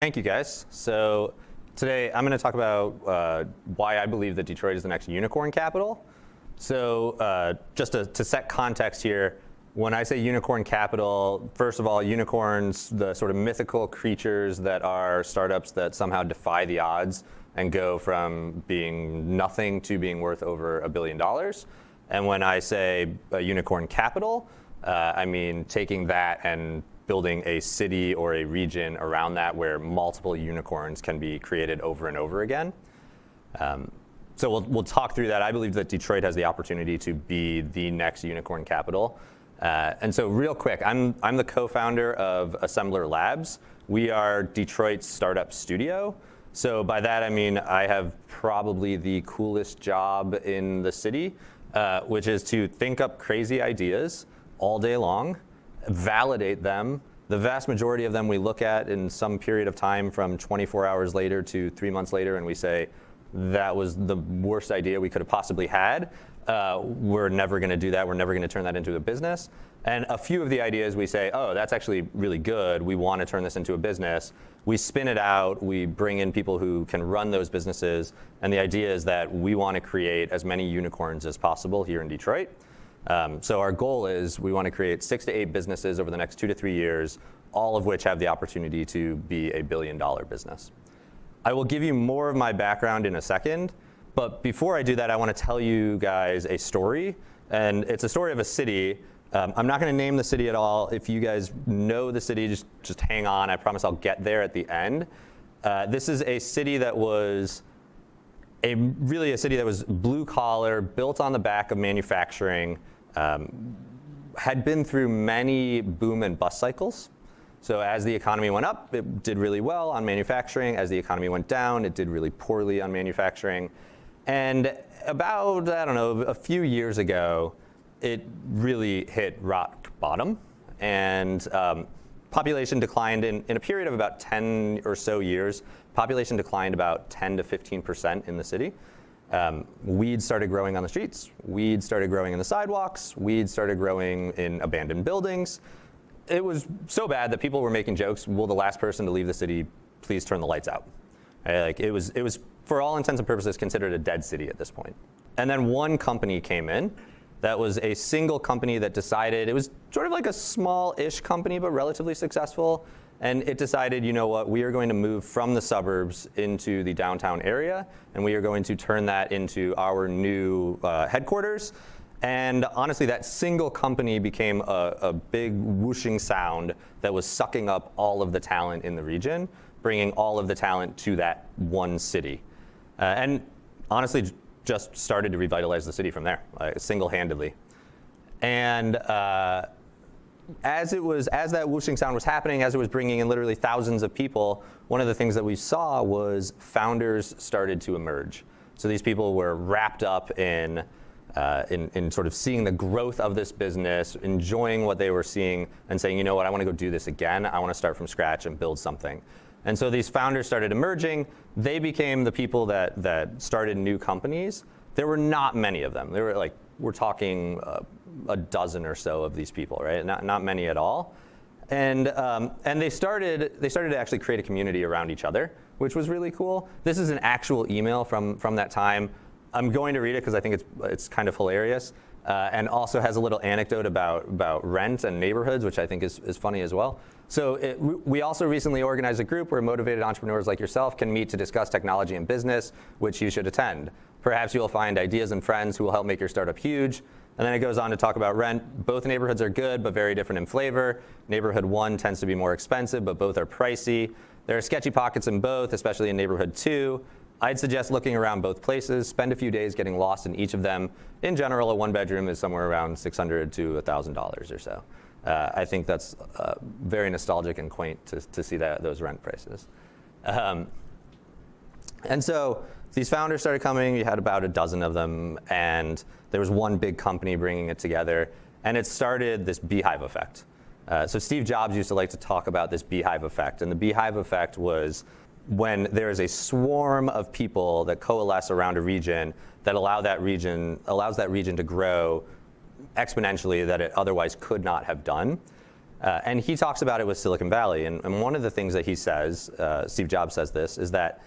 Thank you, guys. So today I'm going to talk about why I believe that Detroit is the next unicorn capital. So just to set context here, when I say unicorn capital, first of all, unicorns, the sort of mythical creatures that are startups that somehow defy the odds and go from being nothing to being worth over $1 billion. And when I say unicorn capital, I mean taking that and building a city or a region around that where multiple unicorns can be created over and over again. So we'll talk through that. I believe that Detroit has the opportunity to be the next unicorn capital. And so real quick, I'm the co-founder of Assembler Labs. We are Detroit's startup studio. So by that I mean I have probably the coolest job in the city, which is to think up crazy ideas all day long, validate them. The vast majority of them we look at in some period of time from 24 hours later to 3 months later, and we say, that was the worst idea we could have possibly had. We're never going to do that. We're never going to turn that into a business. And a few of the ideas we say, oh, that's actually really good. We want to turn this into a business. We spin it out. We bring in people who can run those businesses. And the idea is that we want to create as many unicorns as possible here in Detroit. So our goal is we want to create 6 to 8 businesses over the next 2 to 3 years, all of which have the opportunity to be a $1 billion business. I will give you more of my background in a second, but before I do that, I want to tell you guys a story, and it's a story of a city. I'm not going to name the city at all. If you guys know the city, just hang on. I promise I'll get there at the end. This is a city that was really a city that was blue collar, built on the back of manufacturing, had been through many boom and bust cycles. So as the economy went up, it did really well on manufacturing. As the economy went down, it did really poorly on manufacturing. And about, I don't know, a few years ago, it really hit rock bottom. And population declined in a period of about 10 or so years. Population declined about 10 to 15% in the city. Weeds started growing on the streets. Weeds started growing in the sidewalks. Weeds started growing in abandoned buildings. It was so bad that people were making jokes, will the last person to leave the city please turn the lights out? Like it was, for all intents and purposes, considered a dead city at this point. And then one company came in that was a single company that decided, it was sort of like a small-ish company, but relatively successful. And it decided, you know what, we are going to move from the suburbs into the downtown area, and we are going to turn that into our new headquarters. And honestly, that single company became a big whooshing sound that was sucking up all of the talent in the region, bringing all of the talent to that one city. And honestly, just started to revitalize the city from there, single-handedly. And as that whooshing sound was happening, as it was bringing in literally thousands of people, one of the things that we saw was founders started to emerge. So these people were wrapped up in sort of seeing the growth of this business, enjoying what they were seeing, and saying, you know what, I want to go do this again. I want to start from scratch and build something. And so these founders started emerging. They became the people that started new companies. There were not many of them. There were like, we're talking a dozen or so of these people, right? Not many at all. And they started to actually create a community around each other, which was really cool. This is an actual email from that time. I'm going to read it because I think it's kind of hilarious, and also has a little anecdote about rent and neighborhoods, which I think is funny as well. So we also recently organized a group where motivated entrepreneurs like yourself can meet to discuss technology and business, which you should attend. Perhaps you will find ideas and friends who will help make your startup huge. And then it goes on to talk about rent. Both neighborhoods are good, but very different in flavor. Neighborhood 1 tends to be more expensive, but both are pricey. There are sketchy pockets in both, especially in neighborhood 2. I'd suggest looking around both places. Spend a few days getting lost in each of them. In general, a 1-bedroom is somewhere around $600 to $1,000 or so. I think that's very nostalgic and quaint to see those rent prices. And so these founders started coming. You had about a dozen of them, and there was one big company bringing it together, and it started this beehive effect. So Steve Jobs used to like to talk about this beehive effect, and the beehive effect was when there is a swarm of people that coalesce around a region that allows that region to grow exponentially that it otherwise could not have done. And he talks about it with Silicon Valley. And one of the things that he says, Steve Jobs says this, is that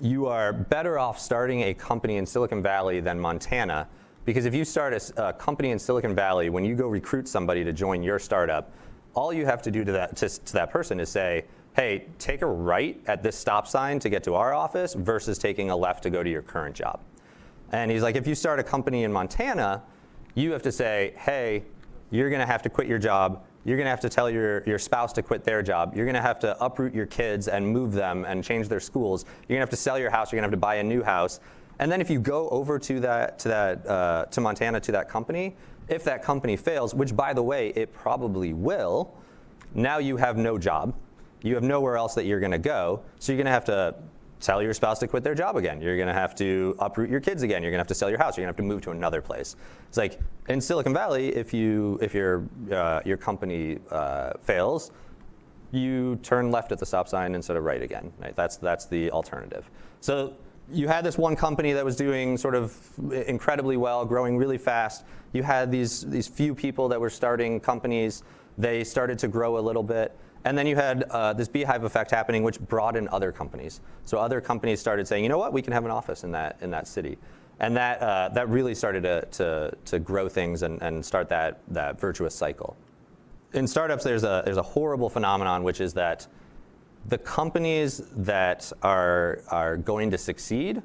you are better off starting a company in Silicon Valley than Montana, because if you start a company in Silicon Valley, when you go recruit somebody to join your startup, all you have to do to that person is say, hey, take a right at this stop sign to get to our office versus taking a left to go to your current job. And he's like, if you start a company in Montana, you have to say, hey, you're going to have to quit your job. You're going to have to tell your spouse to quit their job. You're going to have to uproot your kids and move them and change their schools. You're going to have to sell your house. You're going to have to buy a new house. And then if you go over to Montana to that company, if that company fails, which by the way, it probably will, now you have no job. You have nowhere else that you're going to go. So you're going to have to tell your spouse to quit their job again. You're going to have to uproot your kids again. You're going to have to sell your house. You're going to have to move to another place. It's like in Silicon Valley, if your company fails, you turn left at the stop sign instead of right again. Right? That's the alternative. So you had this one company that was doing sort of incredibly well, growing really fast. You had these few people that were starting companies. They started to grow a little bit. And then you had this beehive effect happening, which brought in other companies. So other companies started saying, you know what, we can have an office in that city. And that really started to grow things and start that virtuous cycle. In startups, there's a horrible phenomenon, which is that the companies that are going to succeed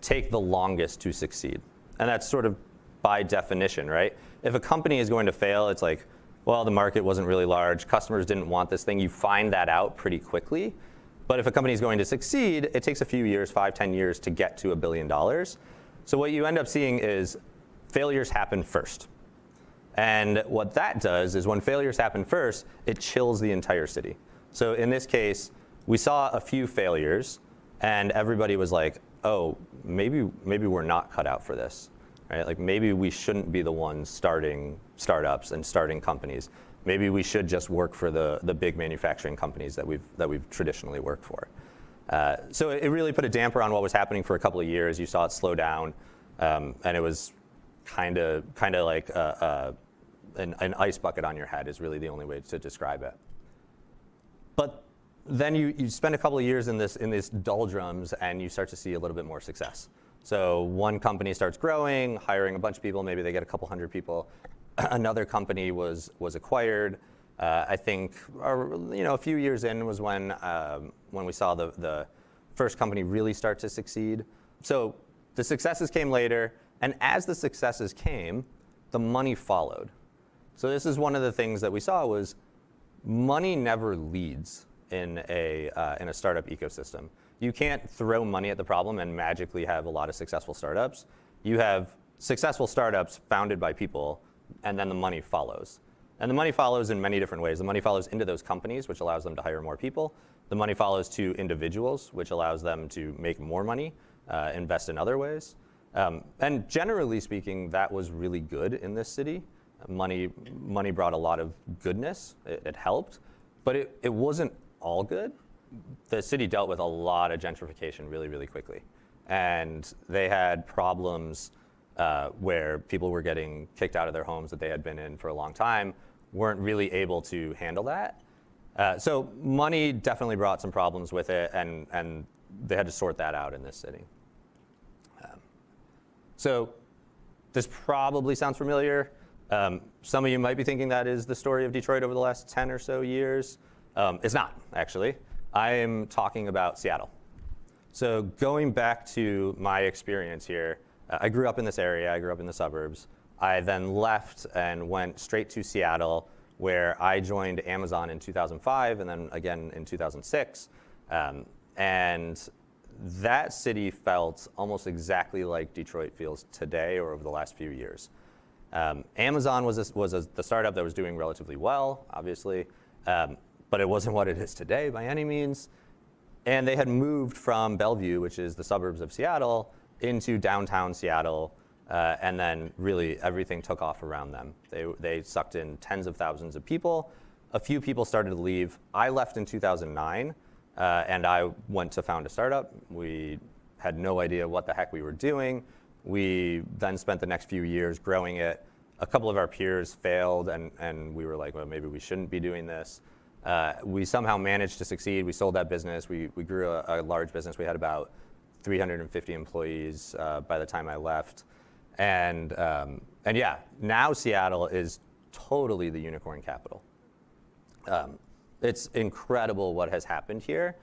take the longest to succeed. And that's sort of by definition, right? If a company is going to fail, it's like, well, the market wasn't really large. Customers didn't want this thing. You find that out pretty quickly. But if a company is going to succeed, it takes a few years, 5, 10 years to get to $1 billion. So what you end up seeing is failures happen first. And what that does is when failures happen first, it chills the entire city. So in this case, we saw a few failures, and everybody was like, oh, maybe we're not cut out for this. Right? Like maybe we shouldn't be the ones starting startups and starting companies. Maybe we should just work for the big manufacturing companies that we've traditionally worked for. So it really put a damper on what was happening for a couple of years. You saw it slow down, and it was kind of like an ice bucket on your head is really the only way to describe it. But then you spend a couple of years in this doldrums, and you start to see a little bit more success. So one company starts growing, hiring a bunch of people. Maybe they get a couple hundred people. Another company was acquired. I think a few years in was when we saw the first company really start to succeed. So the successes came later, and as the successes came, the money followed. So this is one of the things that we saw was money never leads in a startup ecosystem. You can't throw money at the problem and magically have a lot of successful startups. You have successful startups founded by people, and then the money follows. And the money follows in many different ways. The money follows into those companies, which allows them to hire more people. The money follows to individuals, which allows them to make more money, invest in other ways. And generally speaking, that was really good in this city. Money brought a lot of goodness. It helped, but it wasn't all good. The city dealt with a lot of gentrification really, really quickly. And they had problems where people were getting kicked out of their homes that they had been in for a long time, weren't really able to handle that. So money definitely brought some problems with it, and they had to sort that out in this city. So this probably sounds familiar. Some of you might be thinking that is the story of Detroit over the last 10 or so years. It's not, actually. I am talking about Seattle. So going back to my experience here, I grew up in this area. I grew up in the suburbs. I then left and went straight to Seattle, where I joined Amazon in 2005 and then again in 2006. And that city felt almost exactly like Detroit feels today or over the last few years. Amazon was the startup that was doing relatively well, obviously. But it wasn't what it is today by any means. And they had moved from Bellevue, which is the suburbs of Seattle, into downtown Seattle, and then really everything took off around them. They sucked in tens of thousands of people. A few people started to leave. I left in 2009, and I went to found a startup. We had no idea what the heck we were doing. We then spent the next few years growing it. A couple of our peers failed, and we were like, well, maybe we shouldn't be doing this. We somehow managed to succeed. We sold that business. We grew a large business. We had about 350 employees by the time I left. And yeah, now Seattle is totally the unicorn capital. It's incredible what has happened here.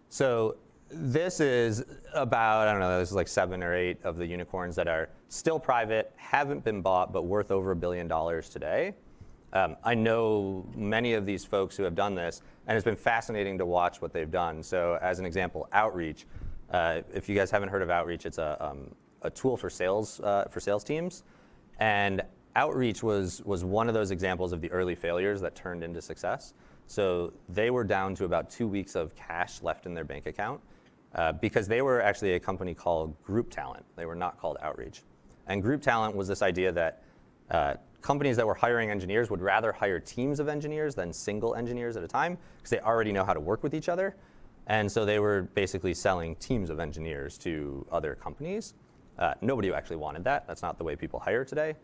So this is about, I don't know, this is like 7 or 8 of the unicorns that are still private, haven't been bought, but worth over $1 billion today. I know many of these folks who have done this, and it's been fascinating to watch what they've done. So as an example, Outreach. If you guys haven't heard of Outreach, it's a tool for sales teams. And Outreach was one of those examples of the early failures that turned into success. So they were down to about 2 weeks of cash left in their bank account because they were actually a company called Group Talent. They were not called Outreach. And Group Talent was this idea that companies that were hiring engineers would rather hire teams of engineers than single engineers at a time because they already know how to work with each other. And so they were basically selling teams of engineers to other companies. Nobody actually wanted that. That's not the way people hire today.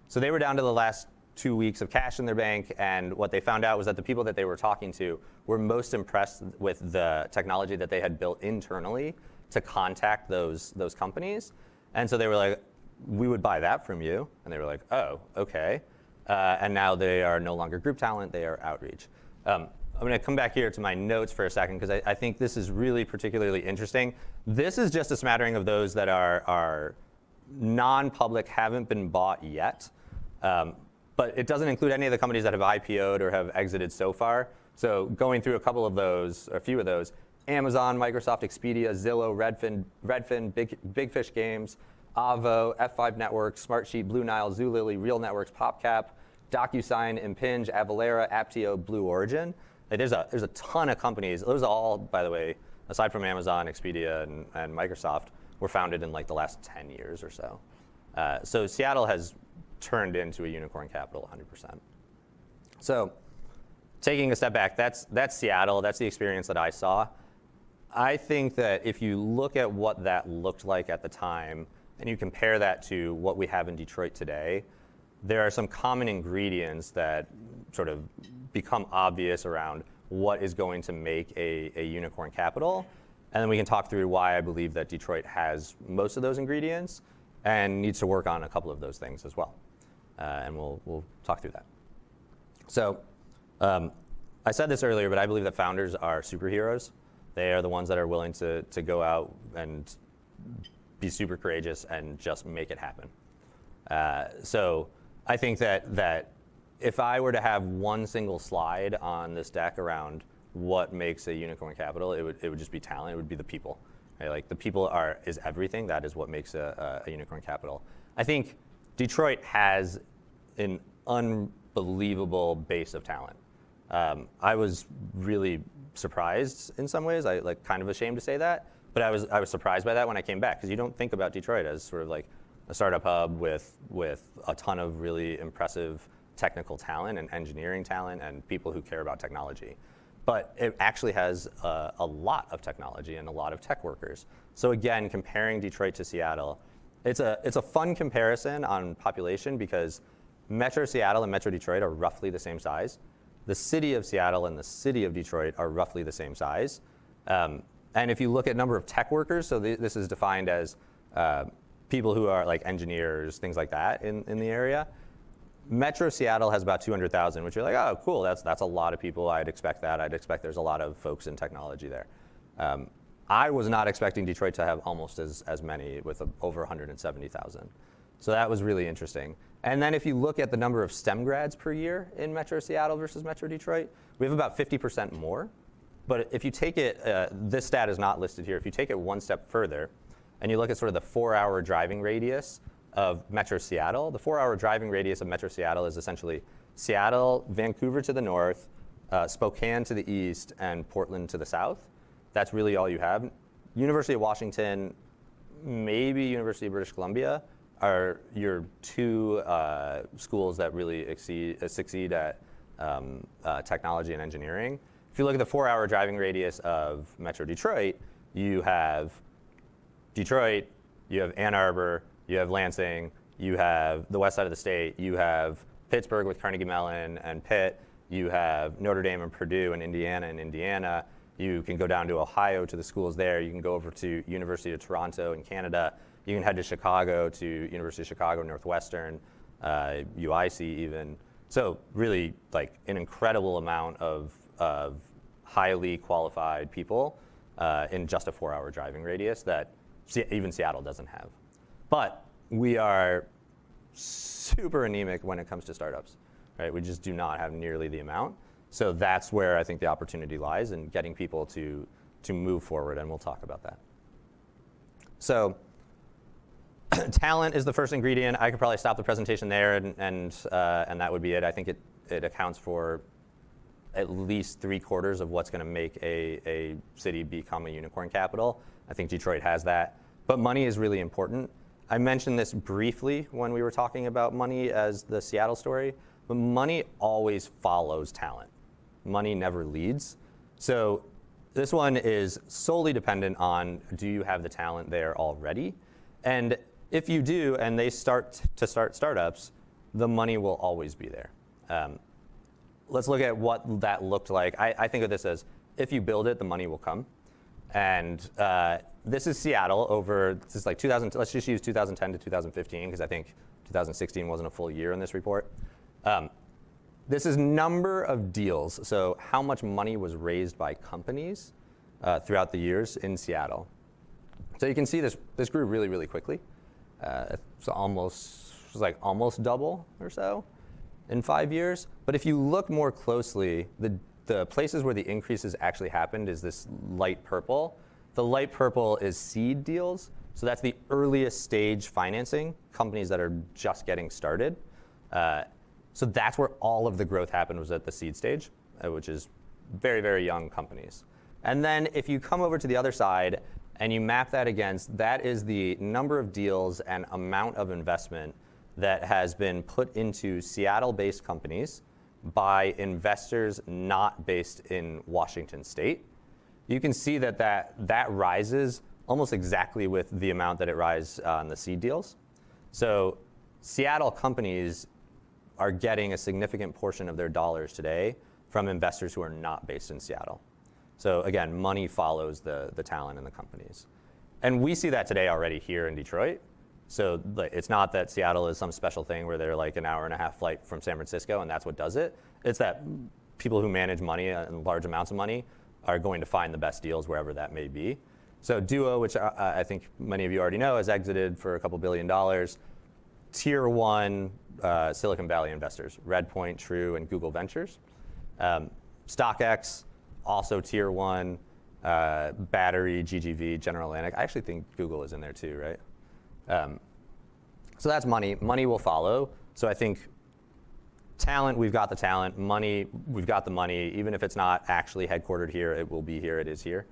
So they were down to the last 2 weeks of cash in their bank, and what they found out was that the people that they were talking to were most impressed with the technology that they had built internally to contact those companies. And so they were like, we would buy that from you. And they were like, oh, okay. And now they are no longer Group Talent, they are Outreach. I'm going to come back here to my notes for a second because I think this is really particularly interesting. This is just a smattering of those that are non-public, haven't been bought yet. But it doesn't include any of the companies that have IPO'd or have exited so far. So going through a couple of those, or a few of those, Amazon, Microsoft, Expedia, Zillow, Redfin, Big Fish Games, Avo, F5 Networks, Smartsheet, Blue Nile, Zulily, Real Networks, PopCap, DocuSign, Impinj, Avalara, Apptio, Blue Origin. Like there's a ton of companies. Those all, by the way, aside from Amazon, Expedia, and Microsoft, were founded in like the last 10 years or so. So Seattle has turned into a unicorn capital 100%. So taking a step back, that's Seattle. That's the experience that I saw. I think that if you look at what that looked like at the time and you compare that to what we have in Detroit today, there are some common ingredients that sort of become obvious around what is going to make a unicorn capital. And then we can talk through why I believe that Detroit has most of those ingredients and needs to work on a couple of those things as well. And we'll talk through that. So I said this earlier, but I believe that founders are superheroes. They are the ones that are willing to go out and be super courageous and just make it happen. So I think that if I were to have one single slide on this deck around what makes a unicorn capital, it would just be talent. It would be the people. Right? Like the people is everything. That is what makes a unicorn capital. I think Detroit has an unbelievable base of talent. I was really surprised in some ways. I kind of ashamed to say that, but I was surprised by that when I came back because you don't think about Detroit as sort of like a startup hub with a ton of really impressive technical talent and engineering talent and people who care about technology. But it actually has a lot of technology and a lot of tech workers. So again, comparing Detroit to Seattle, it's a fun comparison on population because Metro Seattle and Metro Detroit are roughly the same size. The city of Seattle and the city of Detroit are roughly the same size. And if you look at number of tech workers, so this is defined as people who are like engineers, things like that in the area. Metro Seattle has about 200,000, which you're like, oh, cool, that's a lot of people. I'd expect that. I'd expect there's a lot of folks in technology there. I was not expecting Detroit to have almost as many with over 170,000. So that was really interesting. And then if you look at the number of STEM grads per year in Metro Seattle versus Metro Detroit, we have about 50% more. But if you take it, this stat is not listed here, if you take it one step further and you look at sort of the 4-hour driving radius of Metro Seattle, the 4-hour driving radius of Metro Seattle is essentially Seattle, Vancouver to the north, Spokane to the east, and Portland to the south. That's really all you have. University of Washington, maybe University of British Columbia are your two schools that really succeed at technology and engineering. If you look at the 4-hour driving radius of Metro Detroit, you have Detroit, you have Ann Arbor, you have Lansing, you have the west side of the state, you have Pittsburgh with Carnegie Mellon and Pitt, you have Notre Dame and Purdue and Indiana. You can go down to Ohio to the schools there. You can go over to University of Toronto in Canada. You can head to Chicago to University of Chicago, Northwestern, UIC even. So really like an incredible amount of highly qualified people in just a 4-hour driving radius that even Seattle doesn't have. But we are super anemic when it comes to startups, right? We just do not have nearly the amount. So that's where I think the opportunity lies in getting people to move forward, and we'll talk about that. So talent is the first ingredient. I could probably stop the presentation there, and that would be it. I think it accounts for at least 3/4 of what's going to make a city become a unicorn capital. I think Detroit has that. But money is really important. I mentioned this briefly when we were talking about money as the Seattle story, but money always follows talent. Money never leads. So this one is solely dependent on, do you have the talent there already? And if you do, and they start startups, the money will always be there. Let's look at what that looked like. I think of this as, if you build it, the money will come. And this is Seattle over, this is like 2000, let's just use 2010 to 2015, because I think 2016 wasn't a full year in this report. This is number of deals, so how much money was raised by companies throughout the years in Seattle. So you can see this grew really, really quickly. It was like almost double or so in 5 years. But if you look more closely, the places where the increases actually happened is this light purple. The light purple is seed deals. So that's the earliest stage financing, companies that are just getting started. So that's where all of the growth happened, was at the seed stage, which is very, very young companies. And then if you come over to the other side and you map that against, that is the number of deals and amount of investment that has been put into Seattle-based companies by investors not based in Washington State. You can see that rises almost exactly with the amount that it rises on the seed deals. So Seattle companies are getting a significant portion of their dollars today from investors who are not based in Seattle. So again, money follows the talent in the companies. And we see that today already here in Detroit. So it's not that Seattle is some special thing where they're like an hour-and-a-half flight from San Francisco and that's what does it. It's that people who manage money and large amounts of money are going to find the best deals wherever that may be. So Duo, which I think many of you already know, has exited for a couple $2 billion. Tier 1 Silicon Valley investors, Redpoint, True, and Google Ventures. StockX, also Tier 1, Battery, GGV, General Atlantic. I actually think Google is in there too, right? So that's money. Money will follow. So I think talent, we've got the talent. Money, we've got the money. Even if it's not actually headquartered here, it will be here, it is here.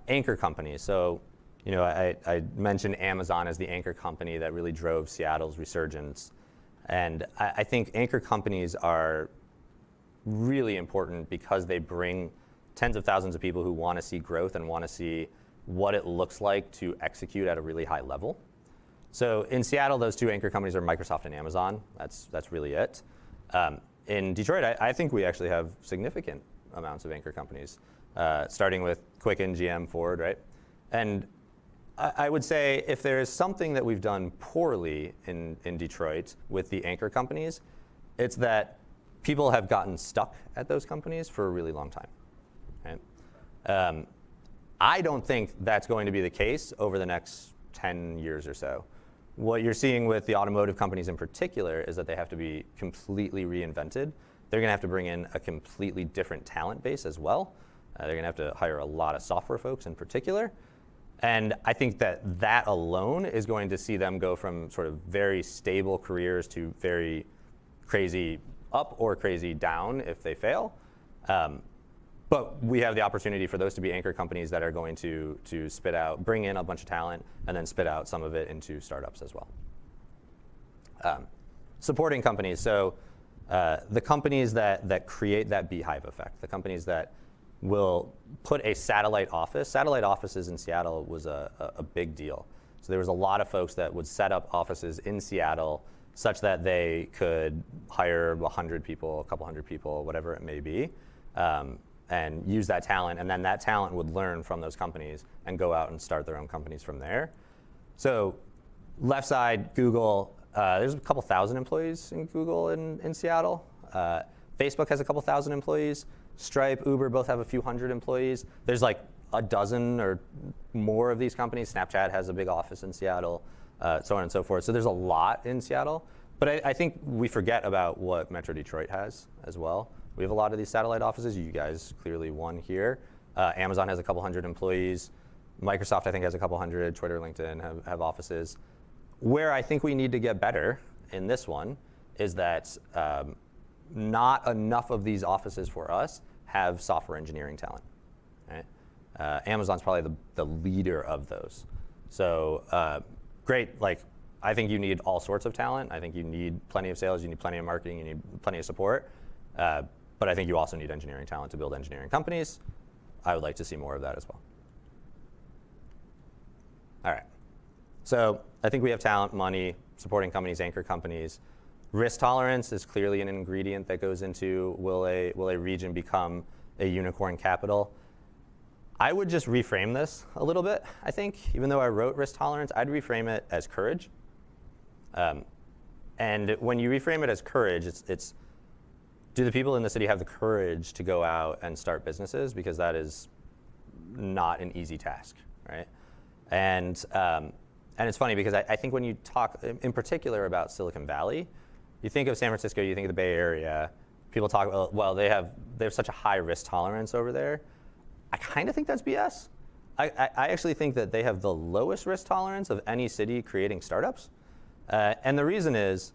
Anchor companies. So, you know, I mentioned Amazon as the anchor company that really drove Seattle's resurgence. And I think anchor companies are really important because they bring tens of thousands of people who want to see growth and want to see what it looks like to execute at a really high level. So in Seattle, those two anchor companies are Microsoft and Amazon. That's really it. In Detroit, I think we actually have significant amounts of anchor companies, starting with Quicken, GM, Ford, right? And I would say if there is something that we've done poorly in Detroit with the anchor companies, it's that people have gotten stuck at those companies for a really long time. Right? I don't think that's going to be the case over the next 10 years or so. What you're seeing with the automotive companies in particular is that they have to be completely reinvented. They're going to have to bring in a completely different talent base as well. They're going to have to hire a lot of software folks in particular. And I think that alone is going to see them go from sort of very stable careers to very crazy up or crazy down if they fail. But we have the opportunity for those to be anchor companies that are going to bring in a bunch of talent and then spit out some of it into startups as well. Supporting companies. So the companies that create that beehive effect, the companies that will put a satellite office. Satellite offices in Seattle was a big deal. So there was a lot of folks that would set up offices in Seattle such that they could hire 100 people, a couple hundred people, whatever it may be, and use that talent. And then that talent would learn from those companies and go out and start their own companies from there. So left side, Google, there's a couple thousand employees in Google in Seattle. Facebook has a couple thousand employees. Stripe, Uber both have a few hundred employees. There's like a dozen or more of these companies. Snapchat has a big office in Seattle, so on and so forth. So there's a lot in Seattle. But I think we forget about what Metro Detroit has as well. We have a lot of these satellite offices. You guys clearly one here. Amazon has a couple hundred employees. Microsoft, I think, has a couple hundred. Twitter, LinkedIn have offices. Where I think we need to get better in this one is that not enough of these offices for us have software engineering talent. Right? Amazon's probably the leader of those. So great, like I think you need all sorts of talent. I think you need plenty of sales, you need plenty of marketing, you need plenty of support. But I think you also need engineering talent to build engineering companies. I would like to see more of that as well. All right. So I think we have talent, money, supporting companies, anchor companies. Risk tolerance is clearly an ingredient that goes into will a region become a unicorn capital. I would just reframe this a little bit, I think. Even though I wrote risk tolerance, I'd reframe it as courage. And when you reframe it as courage, it's do the people in the city have the courage to go out and start businesses? Because that is not an easy task, right? And it's funny because I think when you talk in particular about Silicon Valley, you think of San Francisco, you think of the Bay Area, people talk about, well, they have such a high risk tolerance over there. I kind of think that's BS. I actually think that they have the lowest risk tolerance of any city creating startups. And the reason is,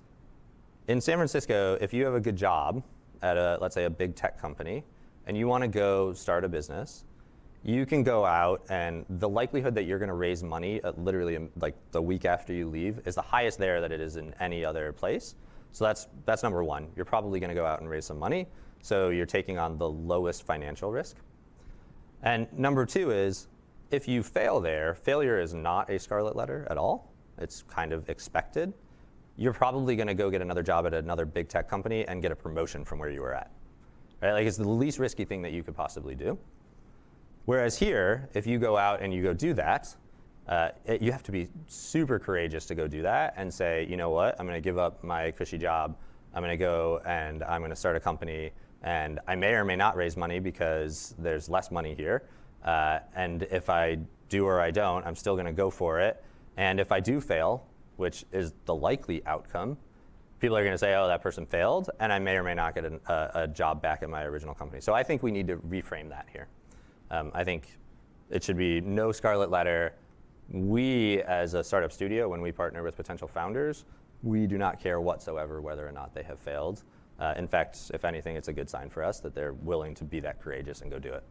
in San Francisco, if you have a good job at let's say a big tech company, and you want to go start a business, you can go out and the likelihood that you're going to raise money literally like the week after you leave is the highest there that it is in any other place. So that's number one. You're probably going to go out and raise some money, so you're taking on the lowest financial risk. And number two is, if you fail there, failure is not a scarlet letter at all. It's kind of expected. You're probably going to go get another job at another big tech company and get a promotion from where you were at. Right? Like it's the least risky thing that you could possibly do. Whereas here, if you go out and you go do that, you have to be super courageous to go do that and say, you know what, I'm going to give up my cushy job. I'm going to go and I'm going to start a company. And I may or may not raise money because there's less money here. And if I do or I don't, I'm still going to go for it. And if I do fail, which is the likely outcome, people are going to say, oh, that person failed, and I may or may not get a job back at my original company. So I think we need to reframe that here. I think it should be no scarlet letter. We, as a startup studio, when we partner with potential founders, we do not care whatsoever whether or not they have failed. In fact, if anything, it's a good sign for us that they're willing to be that courageous and go do it.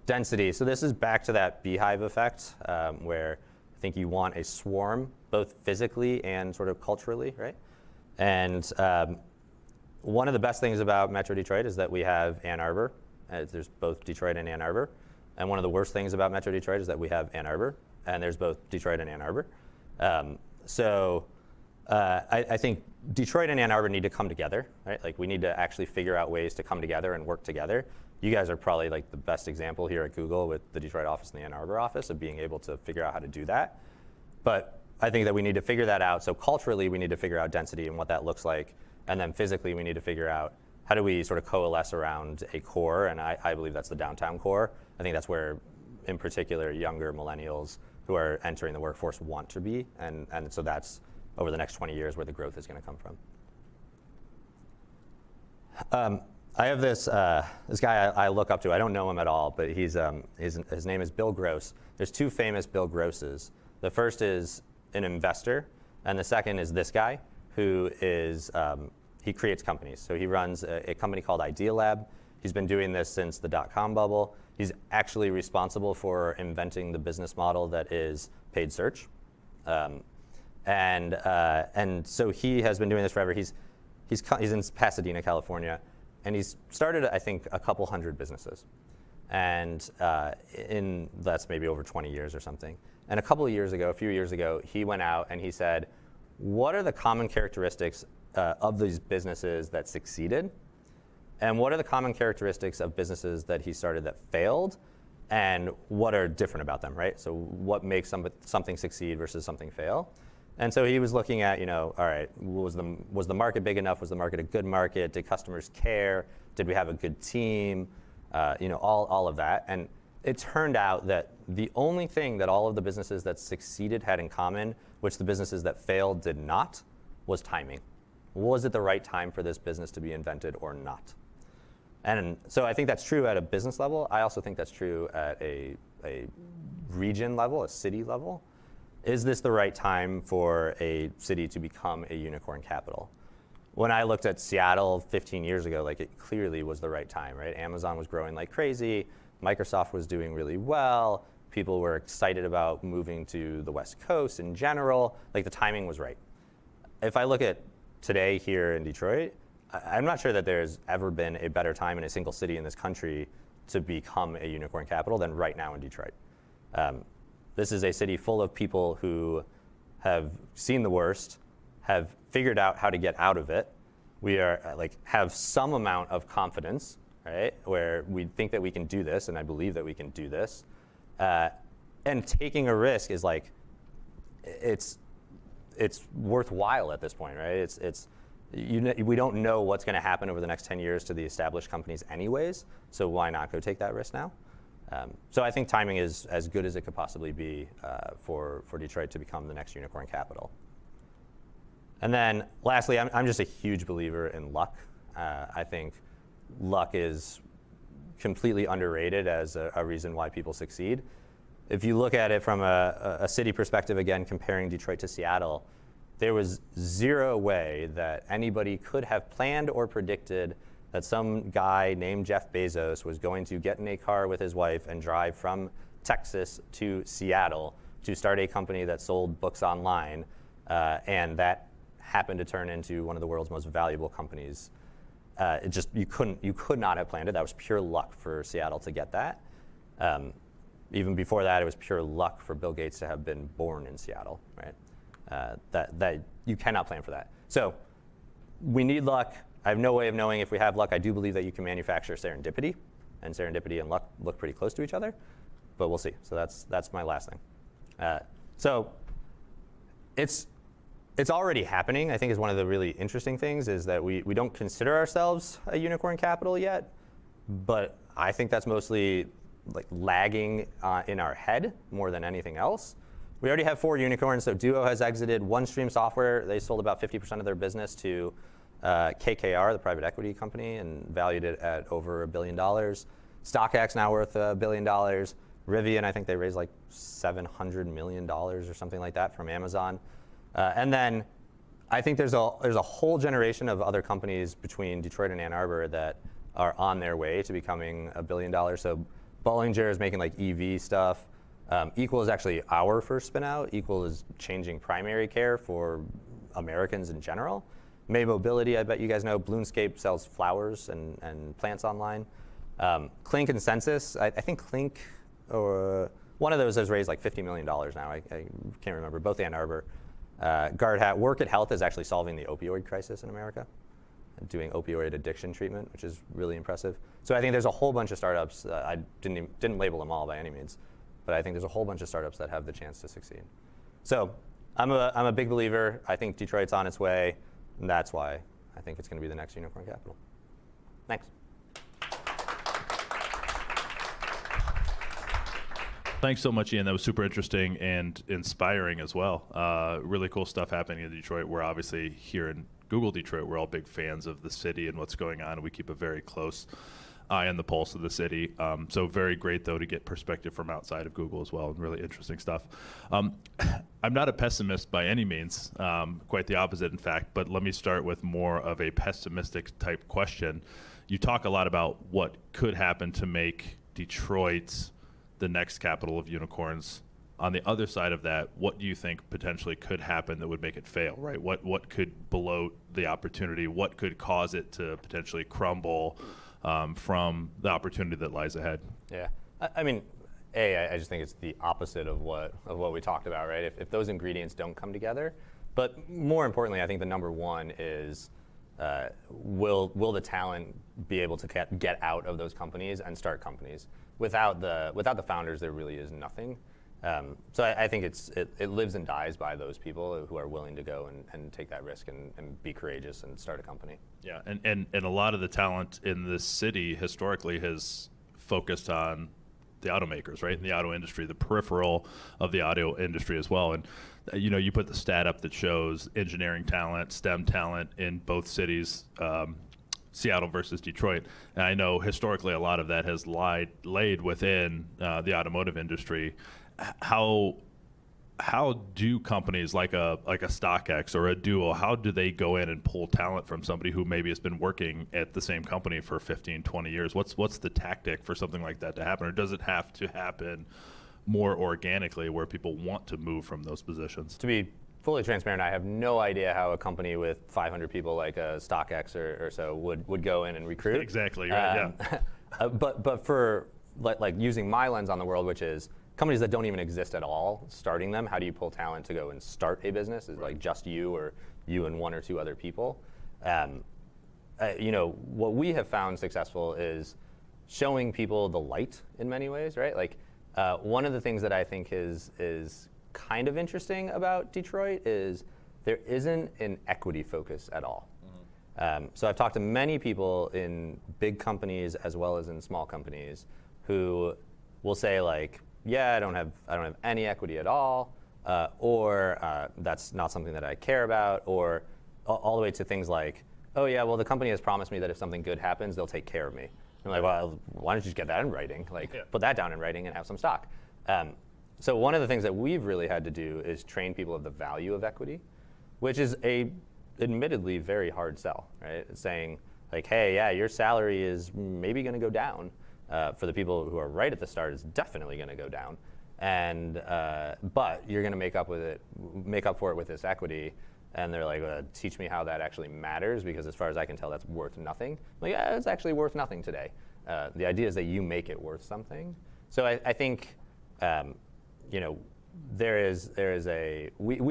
Density. So this is back to that beehive effect, where I think you want a swarm, both physically and sort of culturally, right? And one of the best things about Metro Detroit is that we have Ann Arbor. There's both Detroit and Ann Arbor. And one of the worst things about Metro Detroit is that we have Ann Arbor, and there's both Detroit and Ann Arbor. I think Detroit and Ann Arbor need to come together, right? Like we need to actually figure out ways to come together and work together. You guys are probably like the best example here at Google with the Detroit office and the Ann Arbor office of being able to figure out how to do that. But I think that we need to figure that out. So culturally, we need to figure out density and what that looks like. And then physically, we need to figure out how do we sort of coalesce around a core. And I believe that's the downtown core. I think that's where, in particular, younger millennials who are entering the workforce want to be. And so that's over the next 20 years where the growth is going to come from. I have this guy I look up to. I don't know him at all, but his name is Bill Gross. There's two famous Bill Grosses. The first is an investor, and the second is this guy who is he creates companies. So he runs a company called Idealab. He's been doing this since the dot-com bubble. He's actually responsible for inventing the business model that is paid search. And so he has been doing this forever. He's in Pasadena, California. And he's started, I think, a couple hundred businesses. and that's maybe over 20 years or something. And a few years ago, he went out and he said, what are the common characteristics of these businesses that succeeded? And what are the common characteristics of businesses that he started that failed? And what are different about them, right? So what makes something succeed versus something fail? And so he was looking at, all right, was the market big enough? Was the market a good market? Did customers care? Did we have a good team? All of that. And it turned out that the only thing that all of the businesses that succeeded had in common, which the businesses that failed did not, was timing. Was it the right time for this business to be invented or not? And so I think that's true at a business level. I also think that's true at a region level, a city level. Is this the right time for a city to become a unicorn capital? When I looked at Seattle 15 years ago, it clearly was the right time, right? Amazon was growing like crazy. Microsoft was doing really well. People were excited about moving to the West Coast in general. The timing was right. If I look at today here in Detroit, I'm not sure that there's ever been a better time in a single city in this country to become a unicorn capital than right now in Detroit. This is a city full of people who have seen the worst, have figured out how to get out of it. We are have some amount of confidence, right? Where we think that we can do this, and I believe that we can do this. And taking a risk is it's worthwhile at this point, right? We don't know what's going to happen over the next 10 years to the established companies anyways, so why not go take that risk now? So I think timing is as good as it could possibly be for Detroit to become the next unicorn capital. And then lastly, I'm just a huge believer in luck. I think luck is completely underrated as a reason why people succeed. If you look at it from a city perspective, again, comparing Detroit to Seattle, there was zero way that anybody could have planned or predicted that some guy named Jeff Bezos was going to get in a car with his wife and drive from Texas to Seattle to start a company that sold books online, and that happened to turn into one of the world's most valuable companies. You could not have planned it. That was pure luck for Seattle to get that. Even before that, it was pure luck for Bill Gates to have been born in Seattle, right? That you cannot plan for that. So we need luck. I have no way of knowing if we have luck. I do believe that you can manufacture serendipity, and serendipity and luck look pretty close to each other, but we'll see. So that's my last thing. So it's already happening. I think is one of the really interesting things is that we don't consider ourselves a unicorn capital yet, but I think that's mostly lagging in our head more than anything else. We already have 4 unicorns. So Duo has exited. OneStream Software, they sold about 50% of their business to KKR, the private equity company, and valued it at over $1 billion. StockX now worth $1 billion. Rivian, I think they raised $700 million or something like that from Amazon. And then I think there's a whole generation of other companies between Detroit and Ann Arbor that are on their way to becoming $1 billion. So Bollinger is making EV stuff. Equal is actually our first spin out. Equal is changing primary care for Americans in general. May Mobility, I bet you guys know. Bloomscape sells flowers and plants online. Clink and Census, I think Clink, or one of those has raised $50 million now. I can't remember. Both Ann Arbor. Work at Health is actually solving the opioid crisis in America, doing opioid addiction treatment, which is really impressive. So I think there's a whole bunch of startups. I didn't label them all by any means, but I think there's a whole bunch of startups that have the chance to succeed. So I'm a big believer. I think Detroit's on its way, and that's why I think it's going to be the next unicorn capital. Thanks. Thanks so much, Ian. That was super interesting and inspiring as well. Really cool stuff happening in Detroit. We're obviously here in Google Detroit. We're all big fans of the city and what's going on. We keep a very close eye on the pulse of the city. So very great, though, to get perspective from outside of Google as well, and really interesting stuff. I'm not a pessimist by any means, quite the opposite, in fact, but let me start with more of a pessimistic type question. You talk a lot about what could happen to make Detroit the next capital of unicorns. On the other side of that, what do you think potentially could happen that would make it fail, right? What could bloat the opportunity? What could cause it to potentially crumble from the opportunity that lies ahead? Yeah, I mean, I just think it's the opposite of what we talked about, right? If those ingredients don't come together, but more importantly, I think the number one is will the talent be able to get out of those companies and start companies? Without the founders, there really is nothing. So I think it lives and dies by those people who are willing to go and take that risk and be courageous and start a company. Yeah, and a lot of the talent in this city historically has focused on the automakers, right? In the auto industry, the peripheral of the auto industry as well. And you put the stat up that shows engineering talent, STEM talent in both cities, Seattle versus Detroit. And I know historically a lot of that has laid within the automotive industry. How do companies like a StockX or a Duo, how do they go in and pull talent from somebody who maybe has been working at the same company for 15, 20 years? What's the tactic for something like that to happen? Or does it have to happen more organically where people want to move from those positions? To be fully transparent, I have no idea how a company with 500 people like a StockX or so would go in and recruit. Exactly, right, yeah. But for like using my lens on the world, which is companies that don't even exist at all, starting them, how do you pull talent to go and start a business? Is it like just you or you and one or two other people? What we have found successful is showing people the light in many ways, right? Like one of the things that I think is kind of interesting about Detroit is there isn't an equity focus at all. So I've talked to many people in big companies as well as in small companies who will say like, yeah, I don't have any equity at all, or that's not something that I care about, or all the way to things like, oh yeah, well the company has promised me that if something good happens, they'll take care of me. I'm like, well, why don't you just get that in writing? Like, put that down in writing and have some stock. So one of the things that we've really had to do is train people of the value of equity, which is a admittedly very hard sell, right? It's saying like, hey, yeah, your salary is maybe going to go down. For the people who are right at the start, it's definitely going to go down, and but you're going to make up for it with this equity. And they're like, teach me how that actually matters, because as far as I can tell, that's worth nothing. I'm like, yeah, it's actually worth nothing today. The idea is that you make it worth something. So I think, we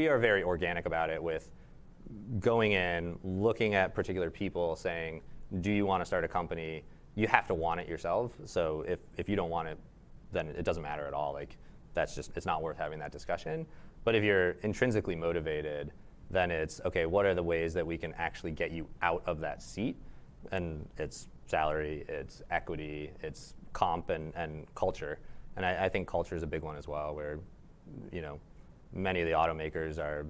are very organic about it with going in, looking at particular people, saying, do you want to start a company? You have to want it yourself. So if you don't want it, then it doesn't matter at all. Like it's not worth having that discussion. But if you're intrinsically motivated, then it's, okay, what are the ways that we can actually get you out of that seat? And it's salary, it's equity, it's comp and culture. And I think culture is a big one as well, where, many of the automakers are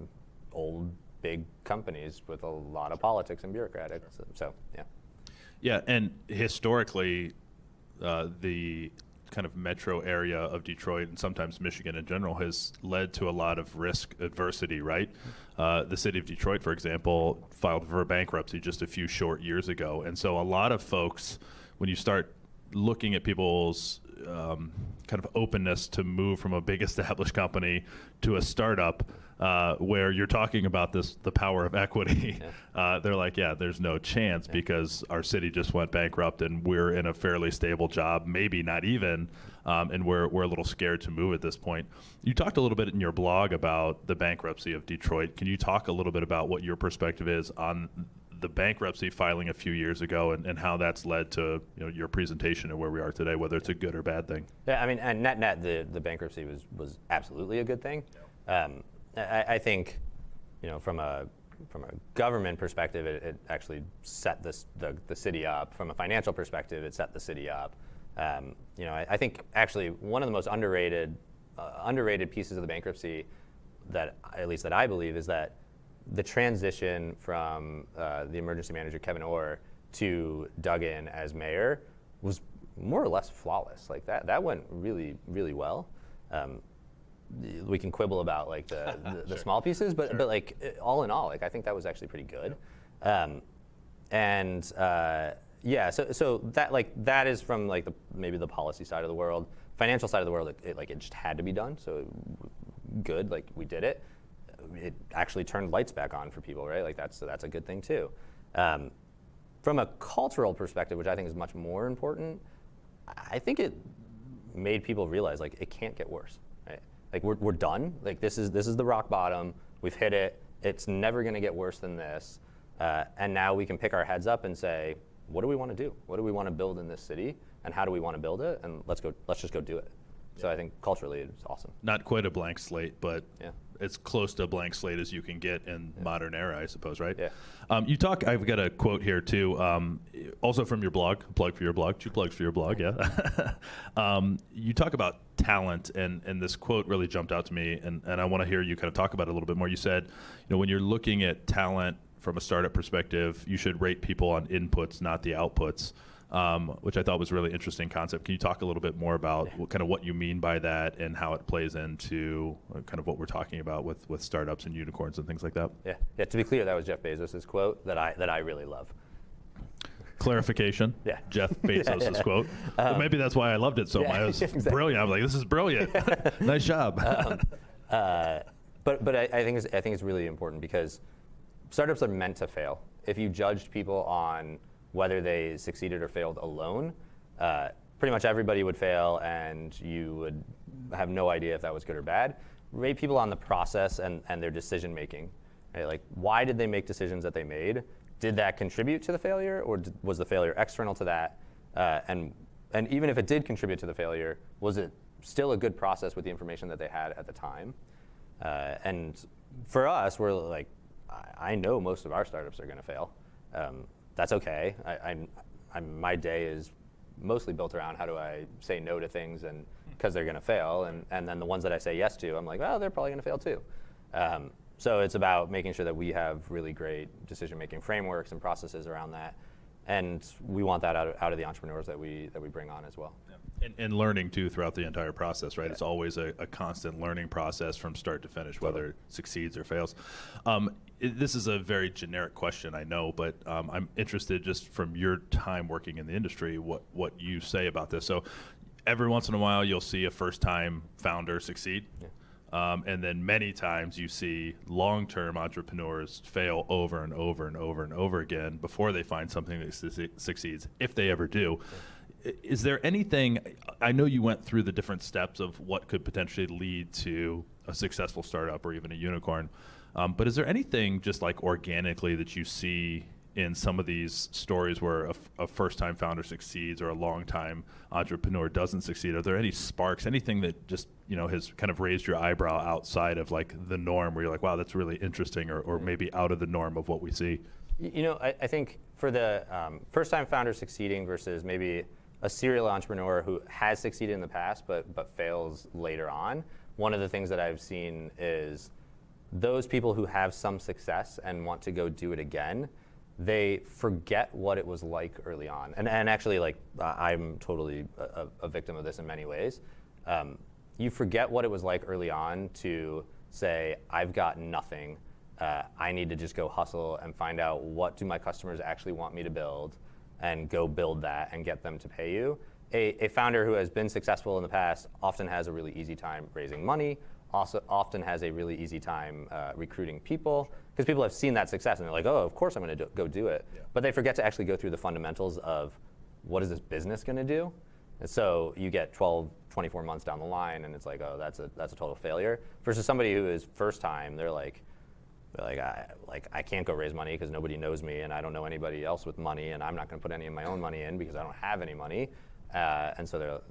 old, big companies with a lot of politics and bureaucratic. So yeah. Yeah, and historically, the kind of metro area of Detroit and sometimes Michigan in general has led to a lot of risk adversity, right? The city of Detroit, for example, filed for bankruptcy just a few short years ago. And so a lot of folks, when you start looking at people's kind of openness to move from a big established company to a startup, where you're talking about the power of equity, they're like, yeah, there's no chance because our city just went bankrupt and we're in a fairly stable job, maybe not even, and we're a little scared to move at this point. You talked a little bit in your blog about the bankruptcy of Detroit. Can you talk a little bit about what your perspective is on the bankruptcy filing a few years ago and how that's led to your presentation and where we are today, whether it's a good or bad thing? Yeah, I mean, and net, the bankruptcy was absolutely a good thing. I think, from a government perspective, it actually set the city up. From a financial perspective, it set the city up. I think actually one of the most underrated pieces of the bankruptcy that I believe is that the transition from the emergency manager Kevin Orr to Duggan as mayor was more or less flawless. Like that went really, really well. We can quibble about like the small pieces, but like all in all, like I think that was actually pretty good. So that is from like maybe the policy side of the world. Financial side of the world, it just had to be done. So good, like we did it. It actually turned lights back on for people, right? Like that's a good thing too. From a cultural perspective, which I think is much more important, I think made people realize like it can't get worse, right? Like we're done. Like this is the rock bottom. We've hit it. It's never going to get worse than this. And now we can pick our heads up and say, what do we want to do? What do we want to build in this city? And how do we want to build it? And let's just go do it. So I think culturally it's awesome. Not quite a blank slate, but Yeah. it's close to a blank slate as you can get in modern era, I suppose, right? Yeah. I've got a quote here too, also from your blog, plug for your blog, 2 plugs for your blog, yeah. You talk about talent, and this quote really jumped out to me, and I want to hear you kind of talk about it a little bit more. You said, when you're looking at talent from a startup perspective, you should rate people on inputs, not the outputs. Which I thought was a really interesting concept. Can you talk a little bit more about what you mean by that and how it plays into kind of what we're talking about with startups and unicorns and things like that? Yeah. To be clear, that was Jeff Bezos' quote that I really love. Clarification. Yeah. Jeff Bezos' quote. But maybe that's why I loved it so much. It was exactly. brilliant. I was like, this is brilliant. Nice job. But I think it's really important because startups are meant to fail. If you judged people on whether they succeeded or failed alone, pretty much everybody would fail and you would have no idea if that was good or bad. Rate people on the process and their decision making. Right? Like, why did they make decisions that they made? Did that contribute to the failure, or was the failure external to that? And even if it did contribute to the failure, was it still a good process with the information that they had at the time? And for us, we're like, I know most of our startups are going to fail. That's okay. My day is mostly built around how do I say no to things, and because they're going to fail, and then the ones that I say yes to, I'm like, well, they're probably going to fail too. So it's about making sure that we have really great decision-making frameworks and processes around that, and we want that out of the entrepreneurs that we bring on as well. Yeah. And learning too throughout the entire process, right? Yeah. It's always a constant learning process from start to finish, whether it succeeds or fails. This is a very generic question, I know, but I'm interested just from your time working in the industry, what you say about this. So every once in a while, you'll see a first-time founder succeed. Yeah. And then many times you see long-term entrepreneurs fail over and over and over and over again before they find something that succeeds, if they ever do. Yeah. Is there anything, I know you went through the different steps of what could potentially lead to a successful startup or even a unicorn, but is there anything just like organically that you see in some of these stories where a first-time founder succeeds or a long-time entrepreneur doesn't succeed? Are there any sparks, anything that just has kind of raised your eyebrow outside of like the norm, where you're like, wow, that's really interesting, or maybe out of the norm of what we see? I think for the first-time founder succeeding versus maybe a serial entrepreneur who has succeeded in the past but fails later on, one of the things that I've seen is those people who have some success and want to go do it again, they forget what it was like early on. And actually, like, I'm totally a victim of this in many ways. You forget what it was like early on to say, I've got nothing. I need to just go hustle and find out what do my customers actually want me to build, and go build that and get them to pay you. A founder who has been successful in the past often has a really easy time raising money, also often has a really easy time recruiting people, because people have seen that success and they're like, oh, of course I'm going to go do it. Yeah. But they forget to actually go through the fundamentals of what is this business going to do? And so you get 12, 24 months down the line and it's like, oh, that's a total failure. Versus somebody who is first time, they're like, I can't go raise money because nobody knows me and I don't know anybody else with money, and I'm not going to put any of my own money in because I don't have any money. And so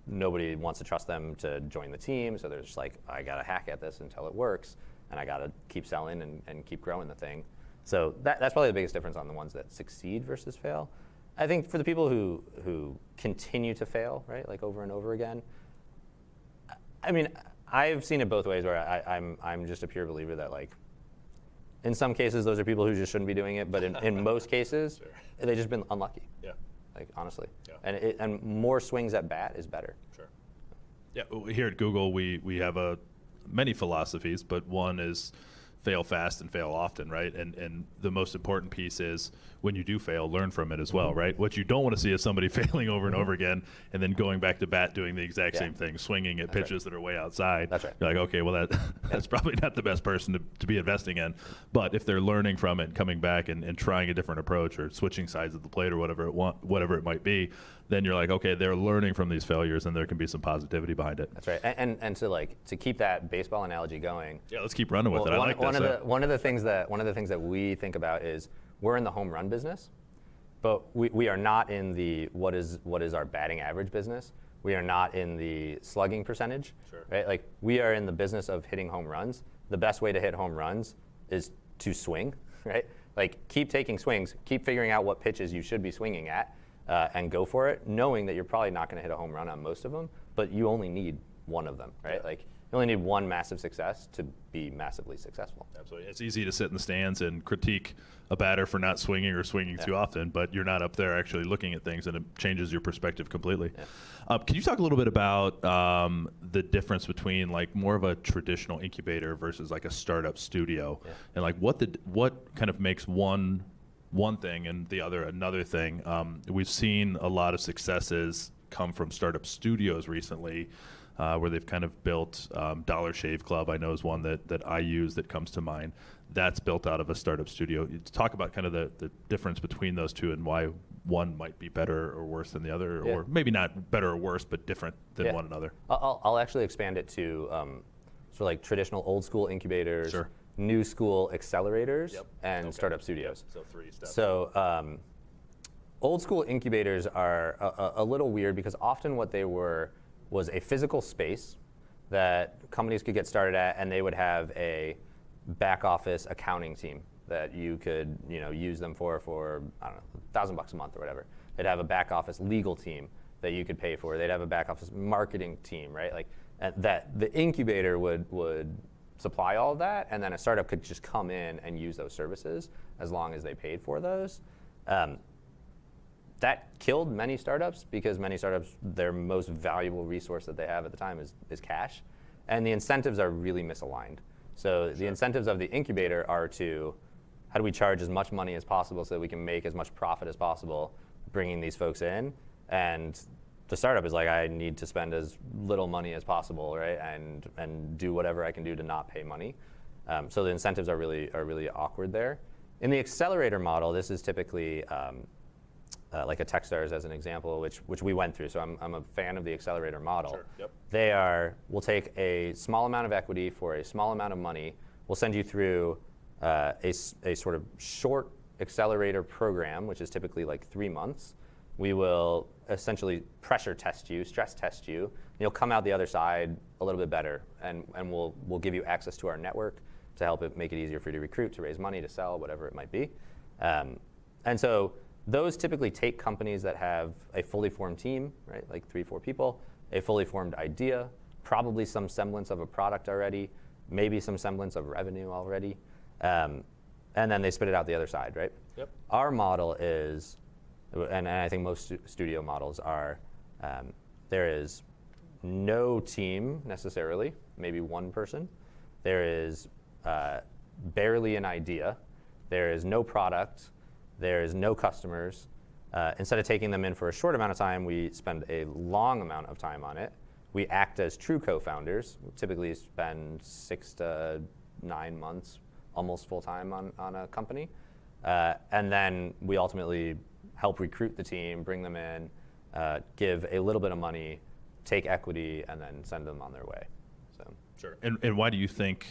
nobody wants to trust them to join the team. So they're just like, I got to hack at this until it works, and I got to keep selling and keep growing the thing. So that's probably the biggest difference on the ones that succeed versus fail. I think for the people who continue to fail, right, like over and over again, I mean, I've seen it both ways, where I'm just a pure believer that, like, in some cases those are people who just shouldn't be doing it, but in most cases, sure, they've just been unlucky. Yeah. Like, honestly. Yeah. And more swings at bat is better. Sure. Yeah, here at Google, we have many philosophies, but one is fail fast and fail often, right? And the most important piece is when you do fail, learn from it as well, right? What you don't want to see is somebody failing over and over again and then going back to bat doing the exact same thing, swinging at pitches that are way outside. That's right. You're like, okay, well, that's probably not the best person to be investing in. But if they're learning from it and coming back and trying a different approach or switching sides of the plate or whatever it might be, then you're like, okay, they're learning from these failures, and there can be some positivity behind it. That's right. And to keep that baseball analogy going. Yeah, let's keep running with it. I like this. One of the things that we think about is we're in the home run business, but we are not in the what is our batting average business. We are not in the slugging percentage. Sure. Right? Like, we are in the business of hitting home runs. The best way to hit home runs is to swing, right? Like, keep taking swings, keep figuring out what pitches you should be swinging at, and go for it, knowing that you're probably not going to hit a home run on most of them, but you only need one of them, right? Like, you only need one massive success to be massively successful. Absolutely. It's easy to sit in the stands and critique a batter for not swinging or swinging too often, but you're not up there actually looking at things, and it changes your perspective completely. Yeah. Can you talk a little bit about the difference between like more of a traditional incubator versus like a startup studio, and like what kind of makes one thing and the other another thing? We've seen a lot of successes come from startup studios recently, where they've kind of built Dollar Shave Club, I know, is one that I use that comes to mind. That's built out of a startup studio. You talk about kind of the difference between those two and why one might be better or worse than the other, or maybe not better or worse, but different than one another. I'll actually expand it to sort of like traditional old school incubators, new school accelerators, and startup studios. So 3 steps. So old school incubators are a little weird because often what they were was a physical space that companies could get started at, and they would have a back office accounting team that you could use them for I don't know, $1,000 a month or whatever. They'd have a back office legal team that you could pay for. They'd have a back office marketing team, right? Like that the incubator would supply all of that, and then a startup could just come in and use those services as long as they paid for those. That killed many startups because many startups, their most valuable resource that they have at the time is cash. And the incentives are really misaligned. So the incentives of the incubator are to, how do we charge as much money as possible so that we can make as much profit as possible bringing these folks in? And the startup is like, I need to spend as little money as possible, right? And do whatever I can do to not pay money. So the incentives are really awkward there. In the accelerator model, this is typically, like a Techstars as an example, which we went through. So I'm a fan of the accelerator model. Sure. Yep. We'll take a small amount of equity for a small amount of money. We'll send you through a sort of short accelerator program, which is typically like 3 months. We will essentially pressure test you, stress test you, and you'll come out the other side a little bit better, and we'll give you access to our network to help it make it easier for you to recruit, to raise money, to sell, whatever it might be. And so those typically take companies that have a fully formed team, right, like 3-4 people, a fully formed idea, probably some semblance of a product already, maybe some semblance of revenue already, and then they spit it out the other side, right? Yep. Our model is, and I think most studio models are, there is no team necessarily, maybe one person. There is barely an idea. There is no product. There is no customers. Instead of taking them in for a short amount of time, we spend a long amount of time on it. We act as true co-founders. We typically spend 6 to 9 months, almost full time on a company. And then we ultimately help recruit the team, bring them in, give a little bit of money, take equity, and then send them on their way. So. Sure. And why do you think,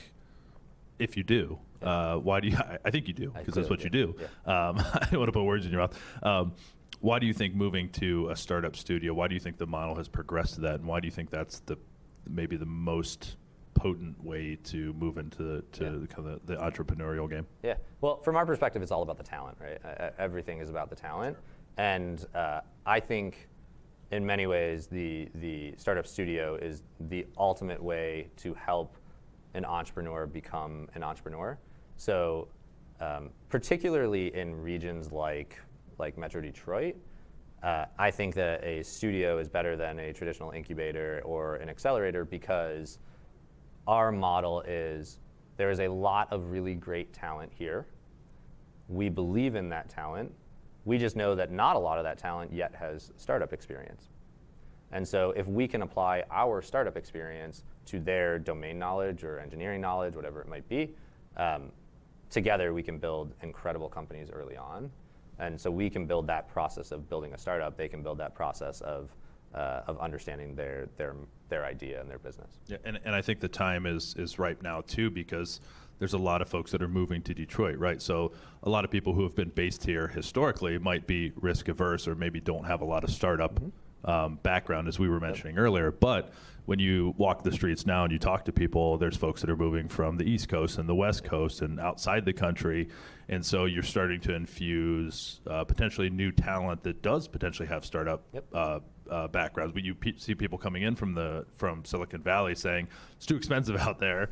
if you do, why do you? I think you do, because that's what you do. Yeah. I don't want to put words in your mouth. Why do you think moving to a startup studio? Why do you think the model has progressed to that, and why do you think that's maybe the most potent way to move into kind of the entrepreneurial game? Yeah. Well, from our perspective, it's all about the talent, right? Everything is about the talent, and I think in many ways the startup studio is the ultimate way to help an entrepreneur become an entrepreneur. So particularly in regions like Metro Detroit, I think that a studio is better than a traditional incubator or an accelerator because our model is there is a lot of really great talent here. We believe in that talent. We just know that not a lot of that talent yet has startup experience. And so if we can apply our startup experience to their domain knowledge or engineering knowledge, whatever it might be, together we can build incredible companies early on. And so we can build that process of building a startup. They can build that process of understanding their idea and their business. Yeah, and I think the time is ripe now too, because there's a lot of folks that are moving to Detroit, right? So a lot of people who have been based here historically might be risk averse or maybe don't have a lot of startup background, as we were mentioning earlier. But when you walk the streets now and you talk to people, there's folks that are moving from the East Coast and the West Coast and outside the country. And so you're starting to infuse potentially new talent that does potentially have startup backgrounds. But you see people coming in from Silicon Valley saying, it's too expensive out there.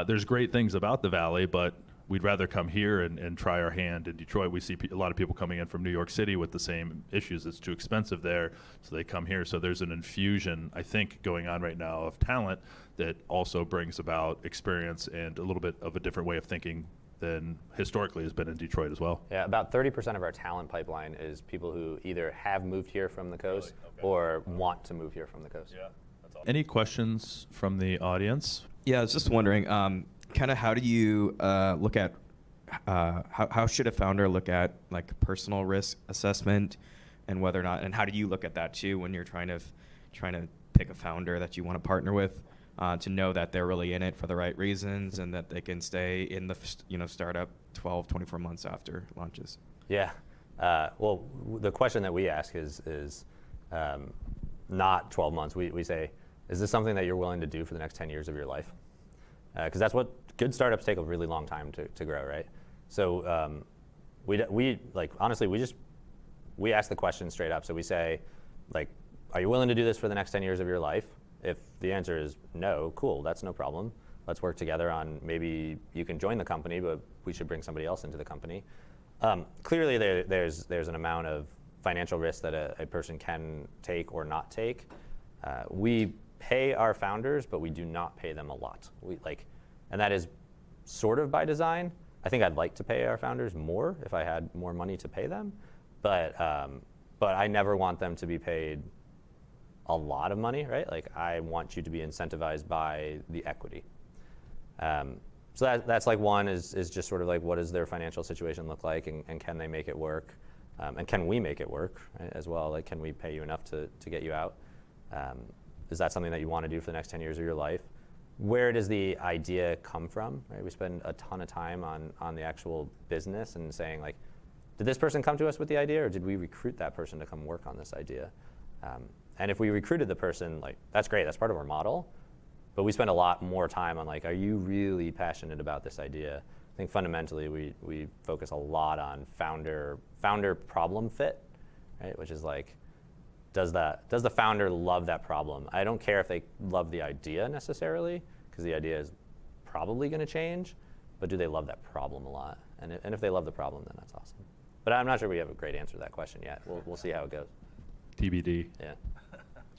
There's great things about the Valley, but we'd rather come here and try our hand in Detroit. We see a lot of people coming in from New York City with the same issues. It's too expensive there, so they come here. So there's an infusion, I think, going on right now of talent that also brings about experience and a little bit of a different way of thinking than historically has been in Detroit as well. Yeah, about 30% of our talent pipeline is people who either have moved here from the coast or want to move here from the coast. Yeah, that's awesome. Any questions from the audience? Yeah, I was just wondering, kind of how do you look at, how should a founder look at like personal risk assessment and whether or not, and how do you look at that too when you're trying to pick a founder that you want to partner with? To know that they're really in it for the right reasons and that they can stay in the startup 12, 24 months after launches. Yeah. Well, the question that we ask is not 12 months. We say, is this something that you're willing to do for the next 10 years of your life? Because that's what good startups take a really long time to grow, right? So we like honestly we ask the question straight up. So we say, like, are you willing to do this for the next 10 years of your life? If the answer is no, cool, that's no problem. Let's work together on maybe you can join the company, but we should bring somebody else into the company. Clearly, there's an amount of financial risk that a person can take or not take. We pay our founders, but we do not pay them a lot. And that is sort of by design. I think I'd like to pay our founders more if I had more money to pay them, but I never want them to be paid a lot of money, right? Like, I want you to be incentivized by the equity. So that's like one is just sort of like, what does their financial situation look like, and can they make it work? And can we make it work, right, as well? Like, can we pay you enough to get you out? Is that something that you want to do for the next 10 years of your life? Where does the idea come from, right? We spend a ton of time on the actual business and saying, like, did this person come to us with the idea, or did we recruit that person to come work on this idea? And if we recruited the person, like, that's great, that's part of our model, but we spend a lot more time on, like, are you really passionate about this idea? I think fundamentally we focus a lot on founder problem fit, right? Which is like, does the founder love that problem? I don't care if they love the idea necessarily, because the idea is probably going to change, but do they love that problem a lot? And if they love the problem, then that's awesome. But I'm not sure we have a great answer to that question yet. We'll see how it goes. TBD. Yeah.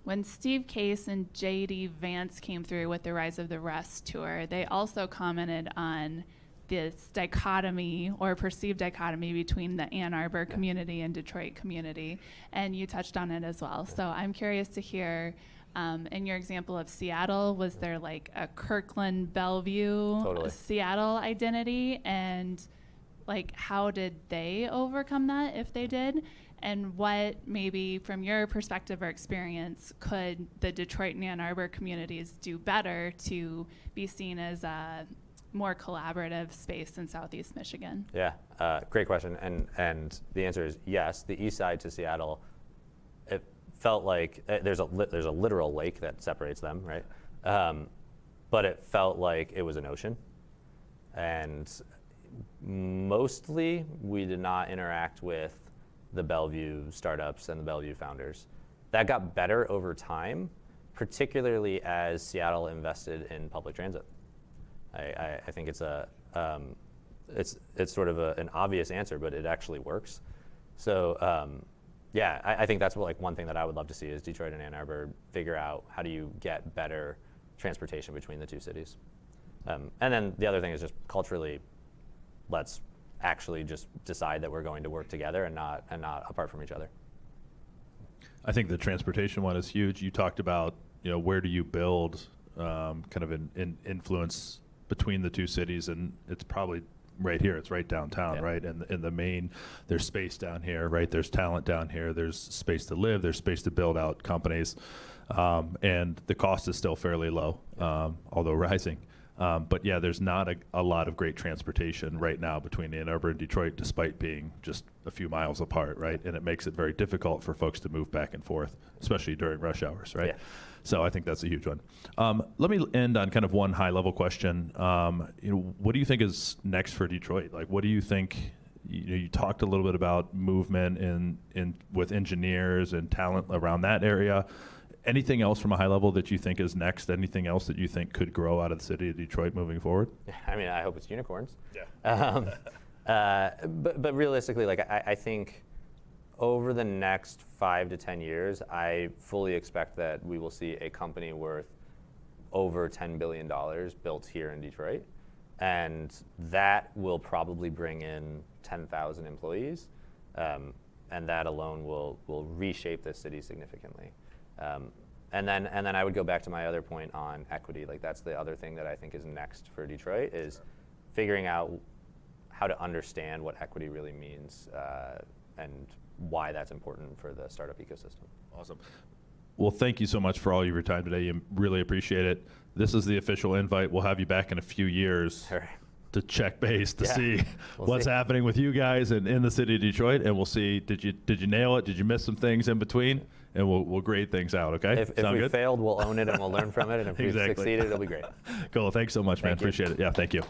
When Steve Case and J.D. Vance came through with the Rise of the Rest tour, they also commented on this dichotomy or perceived dichotomy between the Ann Arbor community and Detroit community, and you touched on it as well. So I'm curious to hear, in your example of Seattle, was there like a Kirkland, Bellevue, Seattle identity, and like how did they overcome that, if they did? And what, maybe from your perspective or experience, could the Detroit and Ann Arbor communities do better to be seen as a more collaborative space in Southeast Michigan? Yeah, great question. And the answer is yes. The east side to Seattle, it felt like there's a literal lake that separates them, right? But it felt like it was an ocean. And mostly we did not interact with the Bellevue startups and the Bellevue founders. That got better over time, particularly as Seattle invested in public transit. I think it's sort of an obvious answer, but it actually works. So I think that's one thing that I would love to see is Detroit and Ann Arbor figure out how do you get better transportation between the two cities. And then the other thing is just culturally, let's actually just decide that we're going to work together and not apart from each other. I think the transportation one is huge. You talked about, where do you build kind of an influence between the two cities, and it's probably right here. It's right downtown, Yeah. right? And in the main, there's space down here, right? There's talent down here. There's space to live. There's space to build out companies. And the cost is still fairly low, although rising. But yeah, there's not a lot of great transportation right now between Ann Arbor and Detroit, despite being just a few miles apart, right? And it makes it very difficult for folks to move back and forth, especially during rush hours, right? Yeah. So I think that's a huge one. Let me end on kind of one high-level question. What do you think is next for Detroit? Like, what do you think? You talked a little bit about movement in with engineers and talent around that area. Anything else from a high level that you think is next? Anything else that you think could grow out of the city of Detroit moving forward? I mean, I hope it's unicorns. Yeah. But realistically, like I think over the next 5 to 10 years, I fully expect that we will see a company worth over $10 billion built here in Detroit. And that will probably bring in 10,000 employees. And that alone will reshape this city significantly. And then I would go back to my other point on equity. Like that's the other thing that I think is next for Detroit is figuring out how to understand what equity really means and why that's important for the startup ecosystem. Awesome. Well, thank you so much for all your time today. You really appreciate it. This is the official invite. We'll have you back in a few years All right. to check base to Yeah. see We'll what's see. happening with you guys and in the city of Detroit, and we'll see did you nail it? Did you miss some things in between? And we'll grade things out. Okay. If Sound we good? failed, we'll own it and we'll learn from it. And if Exactly. we've succeeded, it'll be great. Cool. Thanks so much, man. Thank you. Appreciate it. Yeah. Thank you.